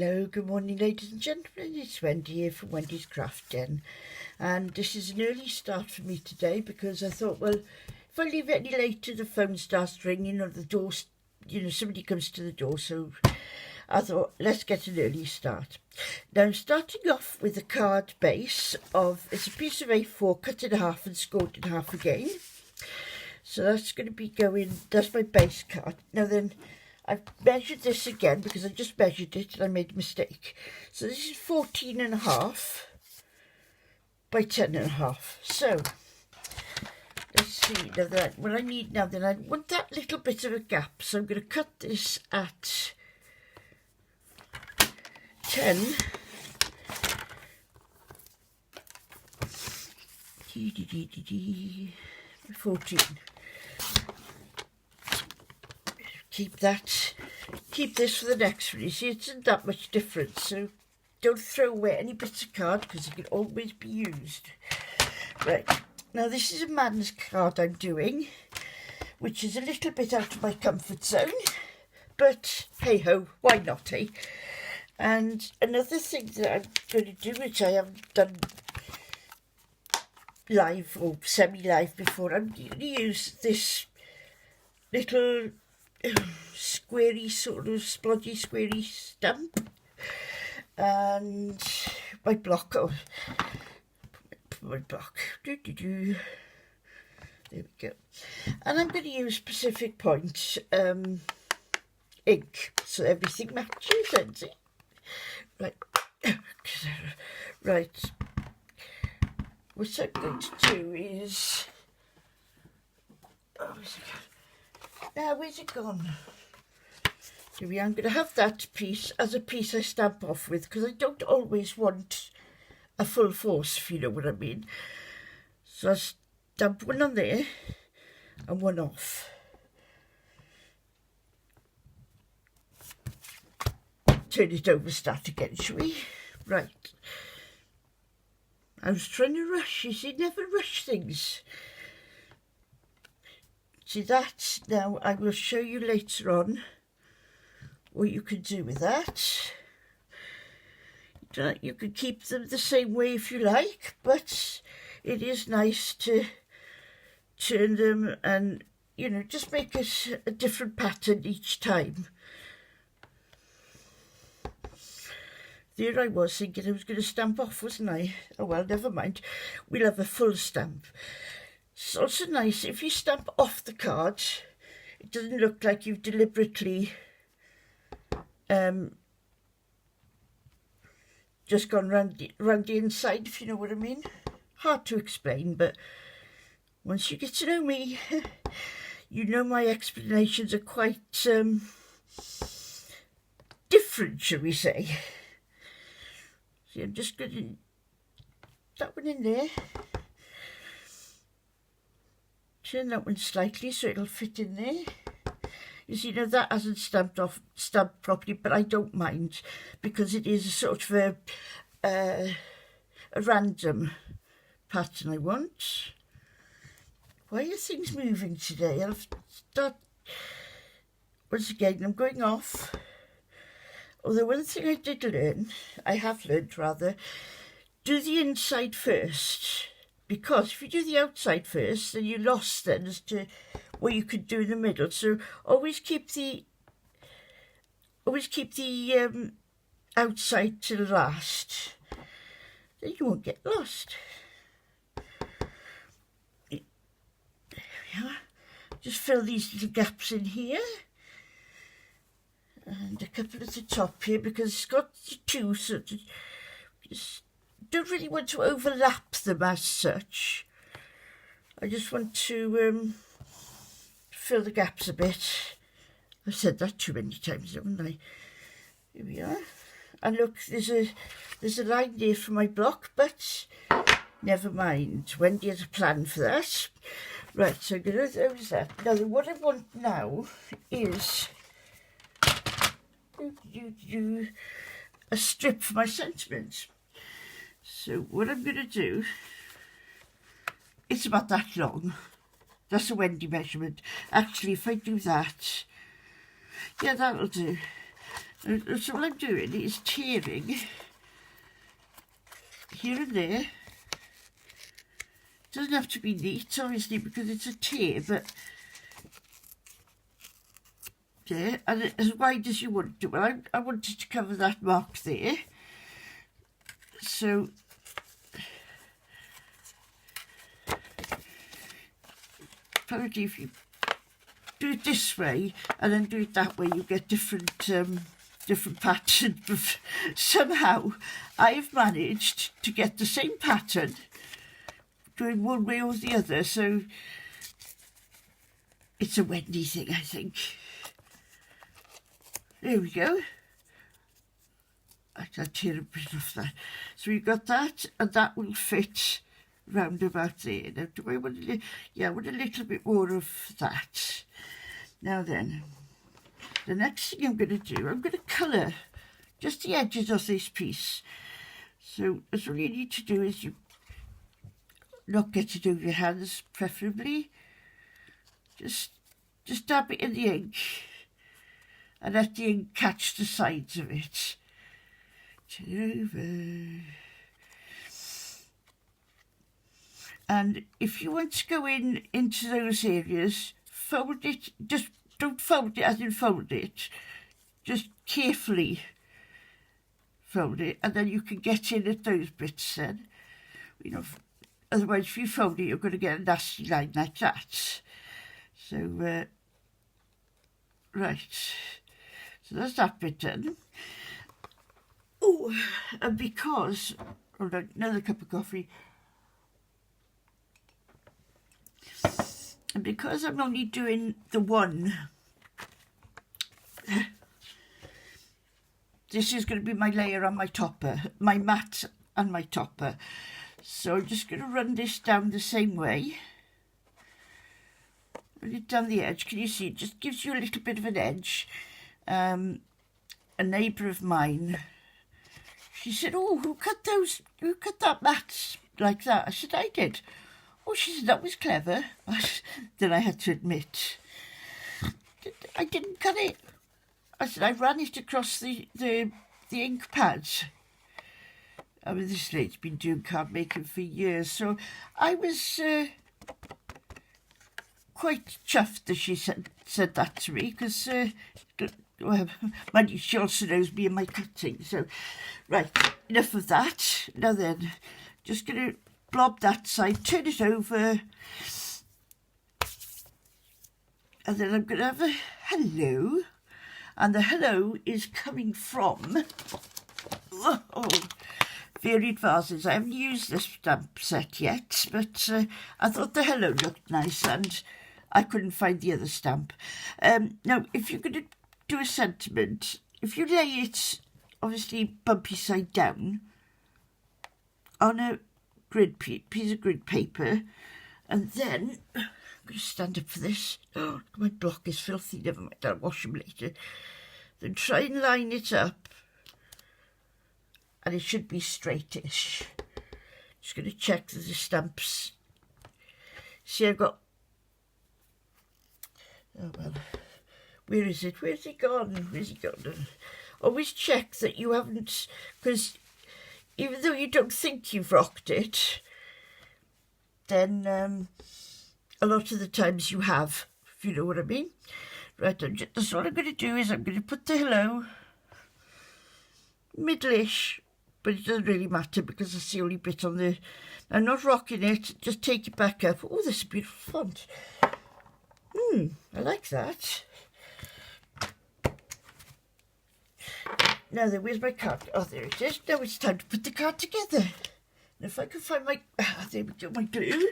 Hello, good morning ladies and gentlemen, it's Wendy here from Wendy's Craft Den, and this is an early start for me today because I thought, well, if I leave it any later the phone starts ringing or the door, somebody comes to the door, so I thought let's get an early start. Now I'm starting off with a card base of, it's a piece of A4 cut in half and scored in half again, so that's going to be going, that's my base card. Now then, I've measured this again because I just measured it and I made a mistake. So this is 14.5 by 10.5. So let's see. Now that what I need now, then I want that little bit of a gap. So I'm going to cut this at 10. 14. Keep this for the next one. You see, it isn't that much difference, so don't throw away any bits of card because it can always be used. Right, now this is a man's card I'm doing, which is a little bit out of my comfort zone, but hey ho, why not, eh? And another thing that I'm going to do, which I haven't done live or semi-live before, I'm going to use this little squarey, sort of splodgy squarey stamp and my block. My block. There we go. And I'm going to use Pacific Point ink so everything matches, isn't it? Right. Right. What I'm going to do is, now, where's it gone? Here we are. I'm going to have that piece as a piece I stamp off with because I don't always want a full force, if you know what I mean. So I stamp one on there and one off. Turn it over, start again, shall we? Right. I was trying to rush, you see, never rush things. See that? Now I will show you later on what you can do with that. You can keep them the same way if you like, but it is nice to turn them and, just make it a different pattern each time. There I was thinking I was going to stamp off, wasn't I? Oh well, never mind. We'll have a full stamp. It's also nice if you stamp off the card, it doesn't look like you've deliberately just gone round the inside, if you know what I mean. Hard to explain, but once you get to know me, you know my explanations are quite different, shall we say. See, I'm just going to that one in there. Turn that one slightly so it'll fit in there. You see, now that hasn't stamped properly, but I don't mind because it is a sort of a random pattern I want. Why are things moving today? I'll start once again. I'm going off. Although one thing I have learned rather, do the inside first. Because if you do the outside first, then you're lost then as to what you could do in the middle. So always keep the outside to the last. Then you won't get lost. There we are. Just fill these little gaps in here. And a couple at the top here because it's got two sort of, just don't really want to overlap them as such. I just want to fill the gaps a bit. I've said that too many times, haven't I? Here we are. And look, there's a line there for my block, but never mind. Wendy has a plan for that. Right, so I'm going to do that. Now, what I want now is a strip for my sentiments. So what I'm going to do, it's about that long. That's a Wendy measurement. Actually, if I do that, yeah, that'll do. So what I'm doing is tearing here and there. Doesn't have to be neat, obviously, because it's a tear, but there, and as wide as you want to. Well, I wanted to cover that mark there. So apparently if you do it this way and then do it that way, you get different patterns. But somehow I've managed to get the same pattern doing one way or the other, so it's a Wendy thing, I think. There we go. I'll tear a bit off that. So we've got that, and that will fit round about there. Now, do I want I want a little bit more of that. Now then, the next thing I'm going to do, I'm going to colour just the edges of this piece. So that's all you need to do is you not get it over your hands, preferably. Just dab it in the ink and let the ink catch the sides of it. Turn it over. And if you want to go into those areas, fold it, just don't fold it as in fold it, just carefully fold it, and then you can get in at those bits then. You know, otherwise if you fold it, you're going to get a nasty line like that. So, right, so that's that bit done. Oh, and because, hold on, another cup of coffee. And because I'm only doing the one, this is going to be my layer on my topper, my mat and my topper. So I'm just going to run this down the same way. Run it down the edge. Can you see? It just gives you a little bit of an edge. A neighbour of mine, she said, "Oh, who cut that mat like that?" I said, "I did." Oh, she said, "That was clever." Then I had to admit, I didn't cut it. I said, "I ran it across the ink pads." I mean, this lady's been doing card making for years, so I was quite chuffed that she said that to me, because she also knows me and my cutting. So, right, enough of that. Now then, just going to blob that side, turn it over, and then I'm going to have a hello, and the hello is coming from Varied Vases. I haven't used this stamp set yet, but I thought the hello looked nice, and I couldn't find the other stamp. Now, if you're going to do a sentiment, if you lay it, obviously, bumpy side down on a piece of grid paper, and then I'm going to stand up for this. Oh, my block is filthy. Never mind, I'll wash them later. Then try and line it up, and it should be straightish. Just going to check that the stamps. See, I've got. Oh well, where is it? Where's he gone? Where's he gone? Always check that you haven't, because even though you don't think you've rocked it, then a lot of the times you have, if you know what I mean. Right, that's what I'm going to do is I'm going to put the hello middle-ish, but it doesn't really matter because it's the only bit on the... I'm not rocking it, just take it back up. Oh, this is a beautiful font. I like that. Now then, where's my card? Oh, there it is. Now it's time to put the card together. And if I can find my... there we go, my glue.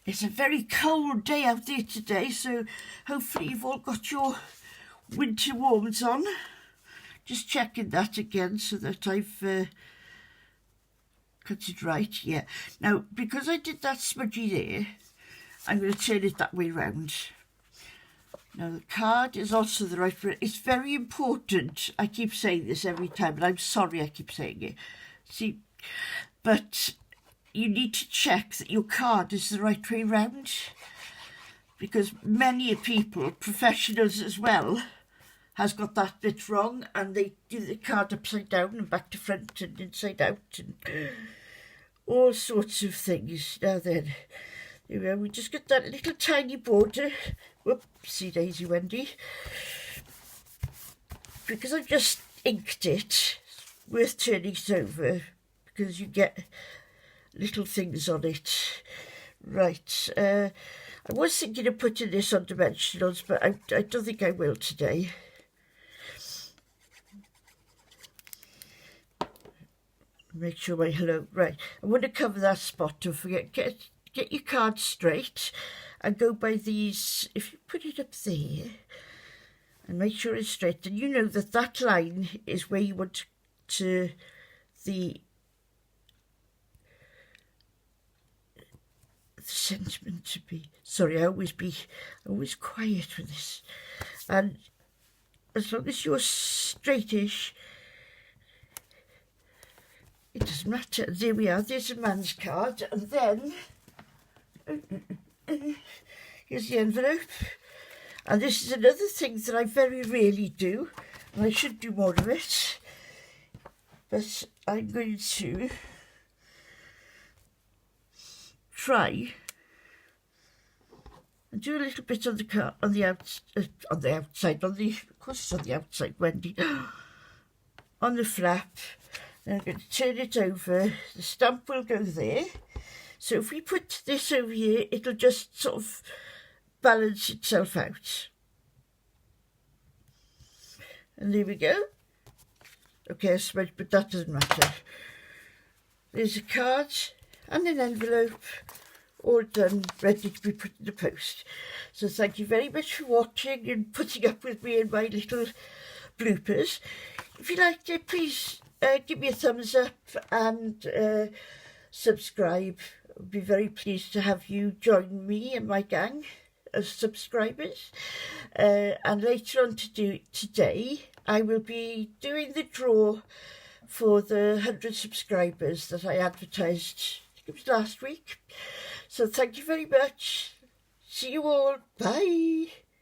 It's a very cold day out there today, so hopefully you've all got your winter warms on. Just checking that again so that I've cut it right. Yeah. Now, because I did that smudgy there, I'm going to turn it that way round. Now, the card is also the right... It's very important. I keep saying this every time, and I'm sorry I keep saying it. See, but you need to check that your card is the right way round, because many people, professionals as well, has got that bit wrong, and they do the card upside down and back to front and inside out and all sorts of things. Now then, there we are. We just got that little tiny border. Whoopsie daisy, Wendy. Because I've just inked it, worth turning it over, because you get little things on it. Right, I was thinking of putting this on dimensionals, but I don't think I will today. Make sure my hello, right, I want to cover that spot, don't forget, get your card straight and go by these. If you put it up there and make sure it's straight, and you know that that line is where you want to the sentiment to be. Sorry, I always quiet with this, and as long as you're straightish, it doesn't matter. There we are, there's a man's card, and then here's the envelope. And this is another thing that I very rarely do, and I should do more of it, but I'm going to try and do a little bit on the car, of course it's on the outside, Wendy, on the flap. Then I'm going to turn it over. The stamp will go there. So if we put this over here, it'll just sort of balance itself out. And there we go. Okay, I smudged, but that doesn't matter. There's a card and an envelope, all done, ready to be put in the post. So thank you very much for watching and putting up with me and my little bloopers. If you liked it, please give me a thumbs up and subscribe. I'd be very pleased to have you join me and my gang of subscribers. And later on today, I will be doing the draw for the 100 subscribers that I advertised, I think it was last week. So thank you very much. See you all. Bye.